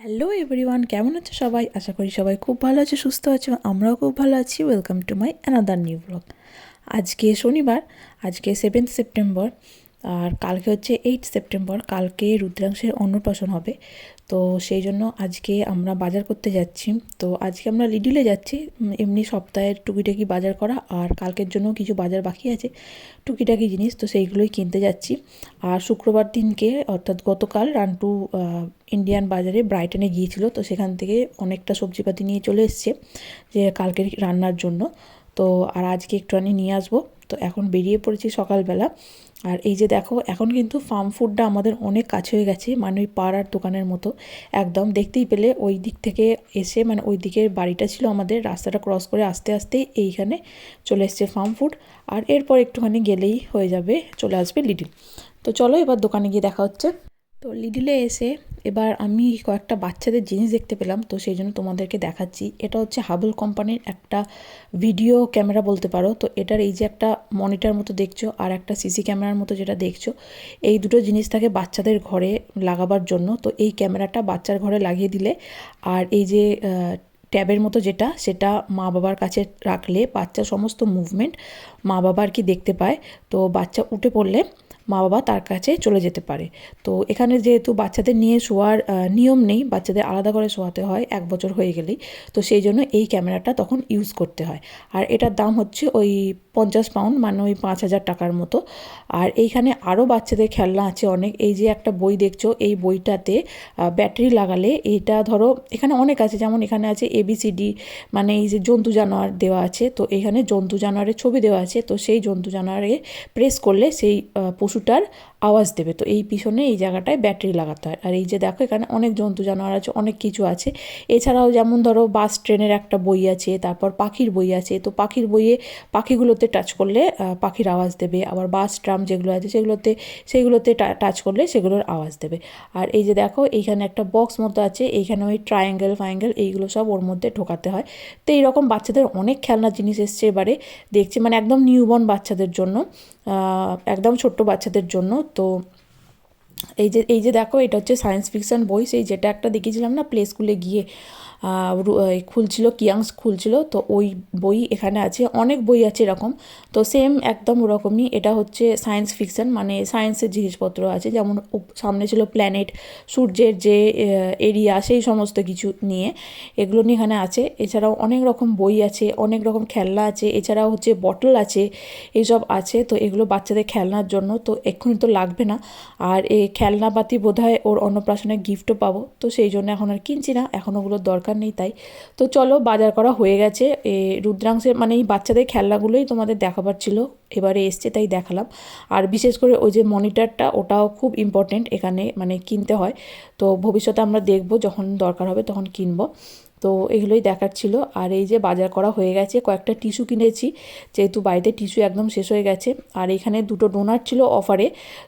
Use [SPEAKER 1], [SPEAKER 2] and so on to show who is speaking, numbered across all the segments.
[SPEAKER 1] Hello everyone, কেমন আছো সবাই? আশা করি সবাই খুব ভালো আছে, সুস্থ আছো। আমরাও খুব ভালো আছি। Welcome to my another new blog. আজকে শনিবার, আজকে 7th সেপ্টেম্বর, আর কালকে হচ্ছে 8 সেপ্টেম্বর। কালকে রুদ্রাংশের অন্নপ্রাশন হবে, তো সেই জন্য আজকে আমরা বাজার করতে যাচ্ছি। তো আজকে আমরা লিডিলে যাচ্ছি, এমনি সপ্তাহের টুকিটাকি বাজার করা, আর কালকের জন্য কিছু বাজার বাকি আছে, টুকিটাকি জিনিস, তো সেইগুলোই কিনতে যাচ্ছি। আর শুক্রবার দিনকে অর্থাৎ গতকাল রান্টু ইন্ডিয়ান বাজারে ব্রাইটনে গিয়েছিল, তো সেখান থেকে অনেকটা সবজিপাতি নিয়ে চলে এসছে যে কালকের রান্নার জন্য। তো আর আজকে একটুখানি নিয়ে আসবো। তো এখন বেরিয়ে পড়েছি সকালবেলা। আর এই যে দেখো, এখন কিন্তু ফার্ম ফুডটা আমাদের অনেক কাছে হয়ে গেছে, মানে ওই পাড়ার দোকানের মতো একদম। দেখতেই পেলে ওই দিক থেকে এসে, মানে ওই দিকের বাড়িটা ছিল আমাদের, রাস্তাটা ক্রস করে আস্তে আস্তেই এইখানে চলে এসছে ফার্ম ফুড। আর এরপর একটুখানি গেলেই হয়ে যাবে, চলে আসবে লিডিল। তো চলো এবার দোকানে গিয়ে দেখা হচ্ছে। তো লিডিলে এসে এবার আমি কয়েকটা বাচ্চাদের জিনিস দেখতে পেলাম, তো সেই জন্য তোমাদেরকে দেখাচ্ছি। এটা হচ্ছে হাবল কোম্পানির একটা ভিডিও ক্যামেরা বলতে পারো। তো এটার এই যে একটা মনিটর মতো দেখছো, আর একটা সিসি ক্যামেরার মতো যেটা দেখছো, এই দুটো জিনিস থাকে বাচ্চাদের ঘরে লাগাবার জন্য। তো এই ক্যামেরাটা বাচ্চার ঘরে লাগিয়ে দিলে, আর এই যে ট্যাবের মতো যেটা, সেটা মা বাবার কাছে রাখলে বাচ্চার সমস্ত মুভমেন্ট মা বাবা আর কি দেখতে পায়। তো বাচ্চা উঠে পড়লে মা বাবা তার কাছে চলে যেতে পারে। তো এখানে যেহেতু বাচ্চাদের নিয়ে শোয়ার নিয়ম নেই, বাচ্চাদের আলাদা করে শোয়াতে হয় 1 বছর হয়ে গেলেই, তো সেই জন্য এই ক্যামেরাটা তখন ইউজ করতে হয়। আর এটার দাম হচ্ছে ওই 50 পাউন্ড, মানে ওই 5,000 টাকার মতো। আর এইখানে আরও বাচ্চাদের খেলনা আছে অনেক। এই যে একটা বই দেখছো, এই বইটাতে ব্যাটারি লাগালে, এটা ধরো এখানে অনেক আছে, যেমন এখানে আছে ABCD, মানে এই যে জন্তু জানোয়ার দেওয়া আছে, তো এখানে জন্তু জানোয়ারের ছবি দেওয়া আছে। তো সেই জন্তু জানোয়ারে প্রেস করলে সেই পশুটার আওয়াজ দেবে। তো এই পিছনে এই জায়গাটায় ব্যাটারি লাগাতে হয়। আর এই যে দেখো, এখানে অনেক জন্তু জানোয়ার আছে, অনেক কিছু আছে। এছাড়াও যেমন ধরো বাস ট্রেনের একটা বই আছে, তারপর পাখির বই আছে। তো পাখির বইয়ে পাখিগুলোতে টাচ করলে পাখির আওয়াজ দেবে। আবার বাস ট্রাম যেগুলো আছে সেগুলোতে টাচ করলে সেগুলোর আওয়াজ দেবে। আর এই যে দেখো, এইখানে একটা বক্স মতো আছে, এইখানে ওই ট্রায়াঙ্গেল ফায়াঙ্গেল এইগুলো সব ওর মধ্যে ঢোকাতে হয়। তো এইরকম বাচ্চাদের অনেক খেলনা জিনিস এসছে এবারে, দেখছি, মানে একদম নিউবর্ন বাচ্চাদের জন্য, একদম ছোট্ট বাচ্চাদের জন্য। তো এই যে দেখো, এটা হচ্ছে সায়েন্স ফিকশন বই, সেই যেটা একটা দেখিয়েছিলাম না প্লে স্কুলে গিয়ে খুলছিল, কিয়াংস খুলছিল, তো ওই বই এখানে আছে। অনেক বই আছে এরকম, তো সেম একদম ওরকমই। এটা হচ্ছে সায়েন্স ফিকশন, মানে সায়েন্সের জিনিসপত্র আছে, যেমন সামনে ছিল প্ল্যানেট, সূর্যের যে এরিয়া, সেই সমস্ত কিছু নিয়ে, এগুলো নিয়ে এখানে আছে। এছাড়াও অনেক রকম বই আছে, অনেক রকম খেলনা আছে, এছাড়াও হচ্ছে বটল আছে, এইসব আছে। তো এগুলো বাচ্চাদের খেলনার জন্য, তো এক্ষুনি তো লাগবে না। আর এই খেলনাপাতি বোধহয় ওর অন্নপ্রাশনে গিফটও পাবো, তো সেই জন্য এখন আর কিনছি না, এখন ওগুলোর দরকার নেই তাই। তো চলো, বাজার করা হয়ে গেছে। রুদ্রাংশের, মানে এই বাচ্চাদের খেলনাগুলোই তোমাদের দেখাবার ছিল, এবারে এসছে তাই দেখালাম। আর বিশেষ করে ওই যে মনিটরটা, ওটাও খুব ইম্পর্টেন্ট এখানে, মানে কিনতে হয়। তো ভবিষ্যতে আমরা দেখব, যখন দরকার হবে তখন কিনবো। তো এগুলোই দেখার ছিল। আর এই যে বাজার করা হয়ে গেছে, কয়েকটা টিস্যু কিনেছি, যেহেতু বাড়িতে টিস্যু একদম শেষ হয়ে গেছে। আর এখানে 2টো ডোনার ছিল অফারে,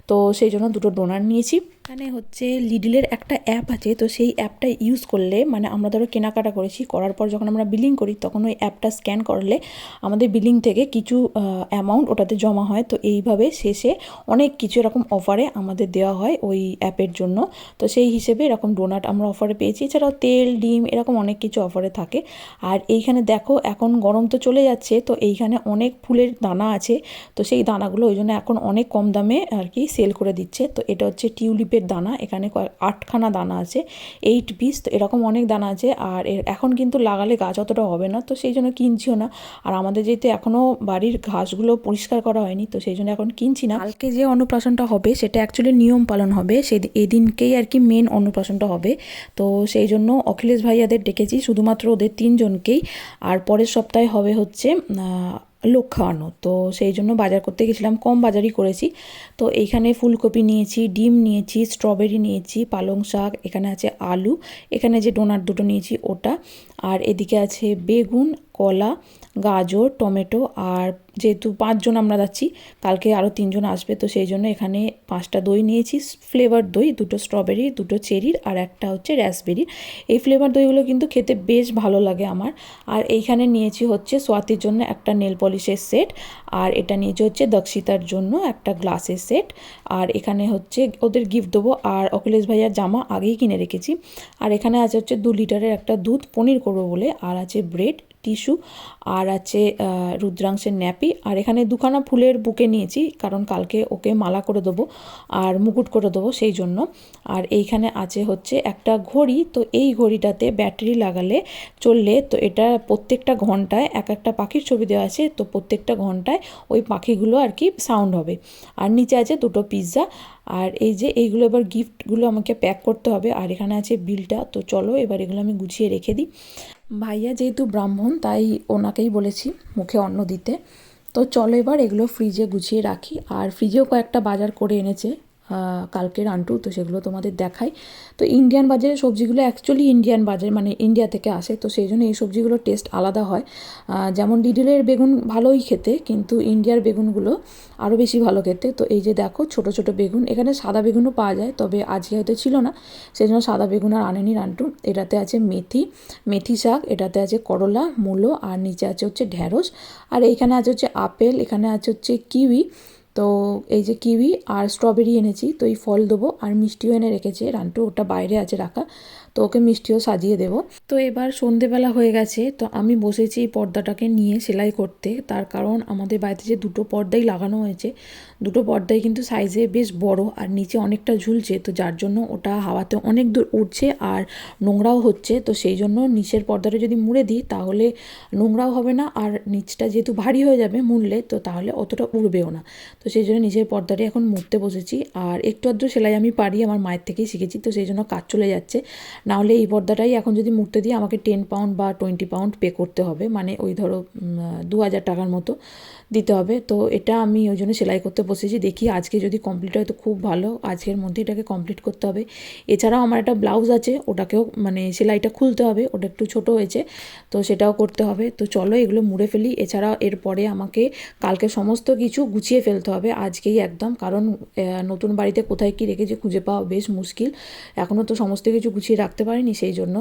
[SPEAKER 1] তো সেই জন্য 2টো ডোনার নিয়েছি। এখানে হচ্ছে লিডলের একটা অ্যাপ আছে, তো সেই অ্যাপটা ইউজ করলে, মানে আমরা ধরো কেনাকাটা করেছি, করার পর যখন আমরা বিলিং করি, তখন ওই অ্যাপটা স্ক্যান করলে আমাদের বিলিং থেকে কিছু অ্যামাউন্ট ওটাতে জমা হয়। তো এইভাবে শেষে অনেক কিছু এরকম অফারে আমাদের দেওয়া হয় ওই অ্যাপের জন্য। তো সেই হিসেবে এরকম ডোনাট আমরা অফারে পেয়েছি। এছাড়াও তেল, ডিম, এরকম অনেক কিছু অফারে থাকে। আর এইখানে দেখো, এখন গরম তো চলে যাচ্ছে, তো এইখানে অনেক ফুলের দানা আছে। তো সেই দানাগুলো ওই জন্য এখন অনেক কম দামে আর কি সেল করে দিচ্ছে। তো এটা হচ্ছে টিউলিপের দানা, এখানে 8খানা দানা আছে, 8 পিস। তো এরকম অনেক দানা আছে। আর এখন কিন্তু লাগালে গাছ অতটা হবে না, তো সেই জন্য কিনছিও না। আর আমাদের যেহেতু এখনও বাড়ির ঘাসগুলো পরিষ্কার করা হয়নি, তো সেই জন্য এখন কিনছি না। কালকে যে অন্নপ্রাশনটা হবে সেটা অ্যাকচুয়ালি নিয়ম পালন হবে, এদিনকেই আর কি মেন অন্নপ্রাশনটা হবে। তো সেই জন্য অখিলেশ ভাইয়াদের ডেকেছি, শুধুমাত্র ওদের 3জনকেই। আর পরের সপ্তাহে হবে হচ্ছে লোক খাওয়ানো। তো সেই জন্য বাজার করতে গেছিলাম, কম বাজারই করেছি। তো এইখানে ফুলকপি নিয়েছি, ডিম নিয়েছি, স্ট্রবেরি নিয়েছি, পালং শাক, এখানে আছে আলু, এখানে যে ডোনাট 2টো নিয়েছি ওটা, আর এদিকে আছে বেগুন, কলা, গাজর, টমেটো, আর যেহেতু 5 জন আমরা যাচ্ছি, কালকে আরও 3 জন আসবে, তো সেই জন্য এখানে 5টা দই নিয়েছি। ফ্লেভার দই, 2টো স্ট্রবেরি, 2টো চেরির, আর একটা হচ্ছে র্যাসবেরির। এই ফ্লেভার দইগুলো কিন্তু খেতে বেশ ভালো লাগে আমার। আর এইখানে নিয়েছি হচ্ছে সোয়াতির জন্য একটা নেল পলিশের সেট, আর এটা নিয়েছি হচ্ছে দক্ষিতার জন্য একটা গ্লাসের সেট। আর এখানে হচ্ছে ওদের গিফট দেবো। আর অখিলেশ ভাইয়ার জামা আগেই কিনে রেখেছি। আর এখানে আছে হচ্ছে 2 লিটারের একটা দুধ, পনির করবো বলে। আর আছে ব্রেড, টিস্যু, আর আছে রুদ্রাংশের ন্যাপি। আর এখানে 2খানা ফুলের বুকে নিয়েছি, কারণ কালকে ওকে মালা করে দেবো আর মুকুট করে দেবো সেই জন্য। আর এইখানে আছে হচ্ছে একটা ঘড়ি, তো এই ঘড়িটাতে ব্যাটারি লাগালে চললে, তো এটা প্রত্যেকটা ঘন্টায় এক একটা পাখির ছবি দেওয়া আছে, তো প্রত্যেকটা ঘন্টায় ওই পাখিগুলো আর কি সাউন্ড হবে। আর নিচে আছে 2টো পিৎজা। আর এই যে এইগুলো এবার গিফটগুলো আমাকে প্যাক করতে হবে। আর এখানে আছে বিলটা, তো চলো এবার এগুলো আমি গুছিয়ে রেখে দিই। ভাইয়া যেহেতু ব্রাহ্মণ, তাই ওনাকেই বলেছি মুখে অন্ন দিতে। তো চলো এবার এগুলো ফ্রিজে গুছিয়ে রাখি। আর ফ্রিজেও কয়েকটা বাজার করে এনেছে কালকের আন্টু, তো সেগুলো তোমাদের দেখাই। তো ইন্ডিয়ান বাজারের সবজিগুলো অ্যাকচুয়ালি ইন্ডিয়ান বাজার, মানে ইন্ডিয়া থেকে আসে, তো সেই জন্য এই সবজিগুলোর টেস্ট আলাদা হয়। যেমন লিডলের বেগুন ভালোই খেতে, কিন্তু ইন্ডিয়ার বেগুনগুলো আরও বেশি ভালো খেতে। তো এই যে দেখো ছোট ছোট বেগুন, এখানে সাদা বেগুনও পাওয়া যায়, তবে আজকে হয়তো ছিল না, সেই জন্য সাদা বেগুন আর আনেনি আন্টু। এটাতে আছে মেথি শাক, এটাতে আছে করলা, মূলো, আর নিচে আছে হচ্ছে ঢ্যাঁড়স। আর এইখানে আছে হচ্ছে আপেল, এখানে আছে হচ্ছে কিউই। তো এই যে কিউই আর স্ট্রবেরি এনেছি, তো এই ফল দেবো। আর মিষ্টিও এনে রেখেছে রান্টু, ওটা বাইরে আছে রাখা, তো ওকে মিষ্টিও সাজিয়ে দেবো। তো এবার সন্ধেবেলা হয়ে গেছে, তো আমি বসেছি এই পর্দাটাকে নিয়ে সেলাই করতে। তার কারণ আমাদের বাড়িতে যে 2টো পর্দাই লাগানো হয়েছে, 2টো পর্দাই কিন্তু সাইজে বেশ বড়, আর নিচে অনেকটা ঝুলছে, তো যার জন্য ওটা হাওয়াতে অনেক দূর উঠছে আর নোংরাও হচ্ছে। তো সেই জন্য নিচের পর্দাটা যদি মুড়ে দিই তাহলে নোংরাও হবে না, আর নিচটা যেহেতু ভারী হয়ে যাবে মুড়লে, তো তাহলে অতটা উড়বেও না। তো সেই জন্য নিচের পর্দাটি এখন মুড়তে বসেছি। আর একটু আধটু সেলাই আমি পারি, আমার মায়ের থেকেই শিখেছি, তো সেই জন্য কাজ চলে যাচ্ছে। নাহলে এই পর্দাটাই এখন যদি মুড়তে দিই আমাকে 10 পাউন্ড বা 20 পাউন্ড পে করতে হবে, মানে ওই ধরো 2000 টাকার মতো দিতে হবে। তো এটা আমি ওই জন্য সেলাই করতে বসেছি, দেখি আজকে যদি কমপ্লিট হয় তো খুব ভালো, আজকের মধ্যে এটাকে কমপ্লিট করতে হবে। এছাড়াও আমার একটা ব্লাউজ আছে, ওটাকেও মানে সেলাইটা খুলতে হবে, ওটা একটু ছোট হয়েছে, তো সেটাও করতে হবে। তো চলো এগুলো মুড়ে ফেলি। এছাড়াও এরপরে আমাকে কালকে সমস্ত কিছু গুছিয়ে ফেলতে হবে আজকেই একদম, কারণ নতুন বাড়িতে কোথায় কী রেখেছে খুঁজে পাওয়া বেশ মুশকিল। এখনও তো সমস্ত কিছু গুছিয়ে রাখতে পারিনি, সেই জন্য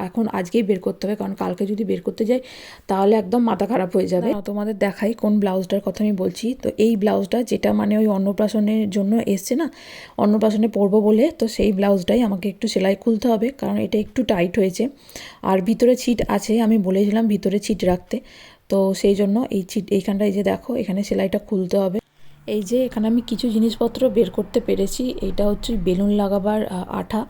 [SPEAKER 1] এখন আজকেই বের করতে হবে, কারণ কালকে যদি বের করতে যাই তাহলে একদম মাথা খারাপ হয়ে যাবে। তোমাদের দেখাই কোন ব্লাউজটার কথা আমি বলছি। তো এই ব্লাউজটা যেটা মানে ওই অন্নপ্রাশনের জন্য এসছে না, অন্নপ্রাশনে পরবো বলে, তো সেই ব্লাউজটাই আমাকে একটু সেলাই খুলতে হবে, কারণ এটা একটু টাইট হয়েছে। আর ভিতরে ছিট আছে, আমি বলেছিলাম ভিতরে ছিট রাখতে, তো সেই জন্য এইখানটা এই যে দেখো, এখানে সেলাইটা খুলতে হবে। এই যে এখানে আমি কিছু জিনিসপত্র বের করতে পেরেছি। এইটা হচ্ছে বেলুন লাগাবার আঠা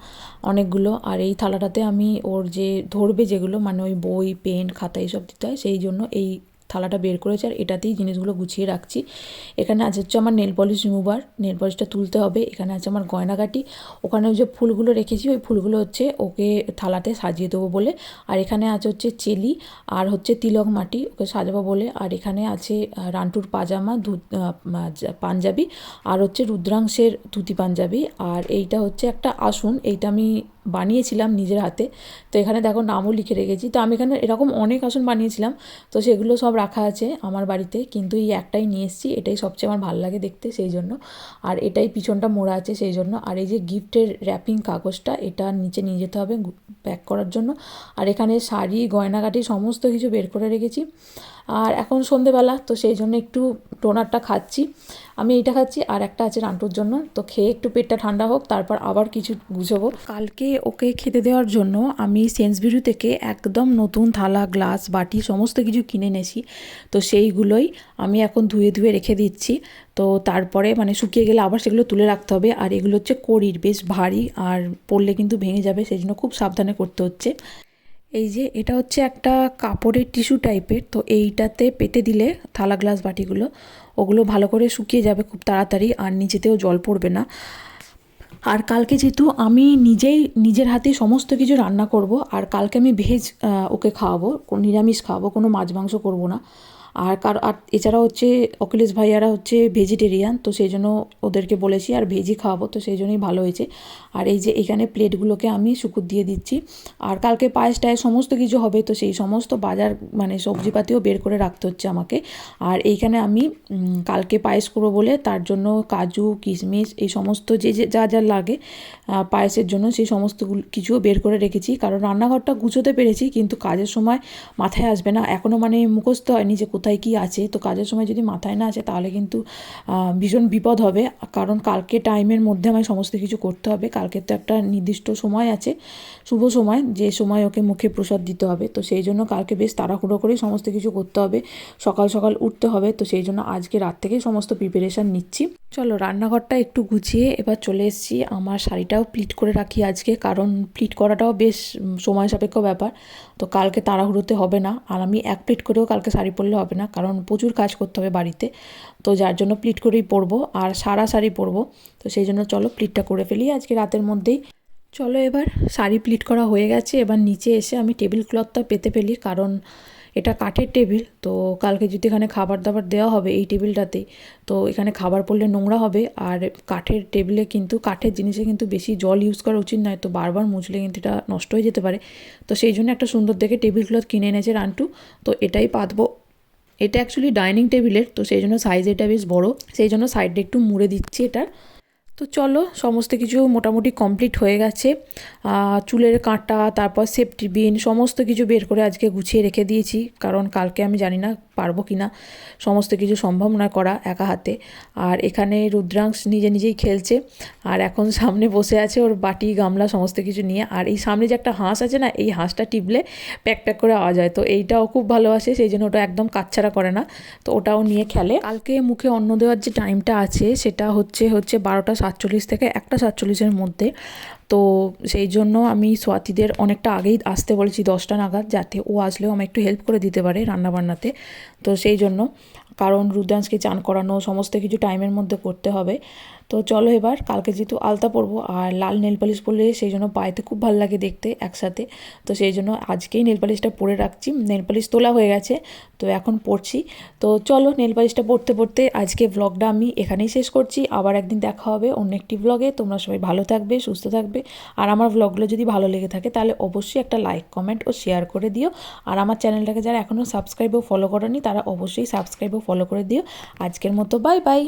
[SPEAKER 1] অনেকগুলো, আর এই থালাটাতে আমি ওর যে ধরবে যেগুলো, মানে ওই বই, পেন, খাতা এইসব দিতে হয়, সেই জন্য এই থালাটা বের করেছি। আর এটাতেই জিনিসগুলো গুছিয়ে রাখছি। এখানে আছে হচ্ছে আমার নেল পলিশ রিমুভার, নেল পলিশটা তুলতে হবে। এখানে আছে আমার গয়নাগাটি, ওখানে ওই যে ফুলগুলো রেখেছি, ওই ফুলগুলো হচ্ছে ওকে থালাতে সাজিয়ে দেবো বলে। আর এখানে আছে হচ্ছে চেলি, আর হচ্ছে তিলক মাটি, ওকে সাজাবো বলে। আর এখানে আছে রান্টুর পাজামা, পাঞ্জাবি, আর হচ্ছে রুদ্রাংশের ধুতি পাঞ্জাবি। আর এইটা হচ্ছে একটা আসন, এইটা আমি বানিয়েছিলাম নিজের হাতে, তো এখানে দেখো নামও লিখে রেখেছি। তো আমি এখানে এরকম অনেক আসন বানিয়েছিলাম, তো সেগুলো সব রাখা আছে আমার বাড়িতে, কিন্তু এই একটাই নিয়ে এসেছি, এটাই সবচেয়ে আমার ভালো লাগে দেখতে, সেই জন্য। আর এটাই পিছনটা মোড়া আছে সেই জন্য। আর এই যে গিফটের র্যাপিং কাগজটা, এটা নিচে নিয়ে যেতে হবে প্যাক করার জন্য। আর এখানে শাড়ি, গয়নাগাটি সমস্ত কিছু বের করে রেখেছি। আর এখন সন্ধেবেলা, তো সেই জন্য একটু টোনারটা খাচ্ছি, আমি এইটা খাচ্ছি, আর একটা আছে রান্টুর জন্য। তো খেয়ে একটু পেটটা ঠান্ডা হোক, তারপর আবার কিছু গুছাবো। কালকে ওকে খেতে দেওয়ার জন্য আমি সেন্সবিরু থেকে একদম নতুন থালা, গ্লাস, বাটি সমস্ত কিছু কিনে এনেছি, তো সেইগুলোই আমি এখন ধুয়ে ধুয়ে রেখে দিচ্ছি। তো তারপরে মানে শুকিয়ে গেলে আবার সেগুলো তুলে রাখতে হবে। আর এগুলো হচ্ছে কড়ির, বেশ ভারী, আর পড়লে কিন্তু ভেঙে যাবে, সেই জন্য খুব সাবধানে করতে হচ্ছে। এই যে এটা হচ্ছে একটা কাপড়ের টিস্যু টাইপের, তো এইটাতে পেতে দিলে থালা, গ্লাস, বাটিগুলো ওগুলো ভালো করে শুকিয়ে যাবে খুব তাড়াতাড়ি, আর নিচেতেও জল পড়বে না। আর কালকে যেহেতু আমি নিজের হাতে সমস্ত কিছু রান্না করব, আর কালকে আমি ভেজ ওকে খাওয়াবো, নিরামিষ খাওয়াবো, কোনো মাছ মাংস করবো না। আর এছাড়া হচ্ছে অখিলেশ ভাইয়ারা হচ্ছে ভেজিটেরিয়ান, তো সেই জন্য ওদেরকে বলেছি আর ভেজই খাওয়াবো, তো সেই জন্যই ভালো হয়েছে। আর এই যে এখানে প্লেটগুলোকে আমি শুকুর দিয়ে দিচ্ছি। আর কালকে পায়েস টায়েস সমস্ত কিছু হবে, তো সেই সমস্ত বাজার মানে সবজিপাতিও বের করে রাখতে হচ্ছে আমাকে। আর এইখানে আমি কালকে পায়েস করবো বলে তার জন্য কাজু কিশমিশ এই সমস্ত যে যা যা লাগে পায়েসের জন্য সেই সমস্ত কিছুও বের করে রেখেছি। কারণ রান্নাঘরটা গুছোতে পেরেছি, কিন্তু কাজের সময় মাথায় আসবে না, এখনও মানে মুখস্থ হয়নি যে কোথায় কী আছে। তো কাজের সময় যদি মাথায় না আসে তাহলে কিন্তু ভীষণ বিপদ হবে। কারণ কালকে টাইমের মধ্যে আমায় সমস্ত কিছু করতে হবে। কালকে তো একটা নির্দিষ্ট সময় আছে, শুভ সময়, যে সময় ওকে মুখে প্রসাদ দিতে হবে। তো সেই জন্য কালকে বেশ তাড়াহুড়ো করেই সমস্ত কিছু করতে হবে, সকাল সকাল উঠতে হবে। তো সেই জন্য আজকে রাত থেকেই সমস্ত প্রিপারেশান নিচ্ছি। চলো রান্নাঘরটা একটু গুছিয়ে এবার চলে এসেছি। আমার শাড়িটাও প্লিট করে রাখি আজকে, কারণ প্লিট করাটাও বেশ সময় সাপেক্ষ ব্যাপার। তো কালকে তাড়াহুড়োতে হবে না, আর আমি এক প্লিট করেও কালকে শাড়ি পরলে হবে না, কারণ প্রচুর কাজ করতে হবে বাড়িতে। তো যার জন্য প্লিট করেই পরবো, আর সারা শাড়ি পরবো। তো সেই জন্য চলো প্লিটটা করে ফেলি আজকে রাতের মধ্যেই। চলো এবার শাড়ি প্লিট করা হয়ে গেছে, এবার নিচে এসে আমি টেবিল ক্লথটা পেতে ফেলি, কারণ এটা কাঠের টেবিল। তো কালকে যদি এখানে খাবার দাবার দেওয়া হবে এই টেবিলটাতে, তো এখানে খাবার পড়লে নোংরা হবে। আর কাঠের টেবিলে কিন্তু, কাঠের জিনিসে কিন্তু বেশি জল ইউজ করা উচিত নয়, তো বারবার মুছলে কিন্তু এটা নষ্ট হয়ে যেতে পারে। তো সেই জন্য একটা সুন্দর দেখে টেবিল ক্লথ কিনে এনেছে রান্টু, তো এটাই পাতবো। এটা অ্যাকচুয়ালি ডাইনিং টেবিলের, তো সেই জন্য সাইজ এটা বেশ বড়, সেই জন্য সাইডে একটু মুড়ে দিচ্ছি এটা। তো চলো সমস্ত কিছু মোটামুটি কমপ্লিট হয়ে গেছে। চুলের কাঁটা, তারপর সেফটি বিন সমস্ত কিছু বের করে আজকে গুছিয়ে রেখে দিয়েছি, কারণ কালকে আমি জানি না পারবো কি না, সমস্ত কিছু সম্ভব নয় করা একা হাতে। আর এখানে রুদ্রাংশ নিজে নিজেই খেলছে, আর এখন সামনে বসে আছে ওর বাটি গামলা সমস্ত কিছু নিয়ে। আর এই সামনে যে একটা হাঁস আছে না, এই হাঁসটা টিপলে প্যাক প্যাক করে আওয়াজ হয়, তো এইটাও খুব ভালোবাসে, সেই জন্য ওটা একদম কাচ্ছাড়া করে না, তো ওটাও নিয়ে খেলে। কালকে মুখে অন্ন দেওয়ার যে টাইমটা আছে সেটা হচ্ছে 12:47 থেকে 1:47-এর মধ্যে। তো সেই জন্য আমি সোয়াতিদের অনেকটা আগেই আসতে বলেছি 10টা নাগাদ, যাতে ও আসলেও আমি একটু হেল্প করে দিতে পারে রান্নাবান্নাতে। তো সেই জন্য, কারণ রুদ্রাংশকে চান করানো সমস্ত কিছু টাইমের মধ্যে করতে হবে। তো চলো এবার, কালকে যেহেতু আলতা পরবো আর লাল নেল পালিশ পরলে সেই জন্য পায়েতে খুব ভালো লাগে দেখতে একসাথে, তো সেই জন্য আজকেই নেল পালিশটা পরে রাখছি। নেল পালিশ তোলা হয়ে গেছে, তো এখন পরছি। তো চলো নেল পালিশটা পরতে পরতে আজকে ব্লগটা আমি এখানেই শেষ করছি। আবার একদিন দেখা হবে অন্য একটি ব্লগে। তোমরা সবাই ভালো থাকবে, সুস্থ থাকবে। আর আমার ব্লগগুলো যদি ভালো লেগে থাকে তাহলে অবশ্যই একটা লাইক, কমেন্ট ও শেয়ার করে দিও। আর আমার চ্যানেলটাকে যারা এখনও সাবস্ক্রাইব ও ফলো করোনি তারা অবশ্যই সাবস্ক্রাইব ও ফলো করে দিও। আজকের মতো বাই বাই।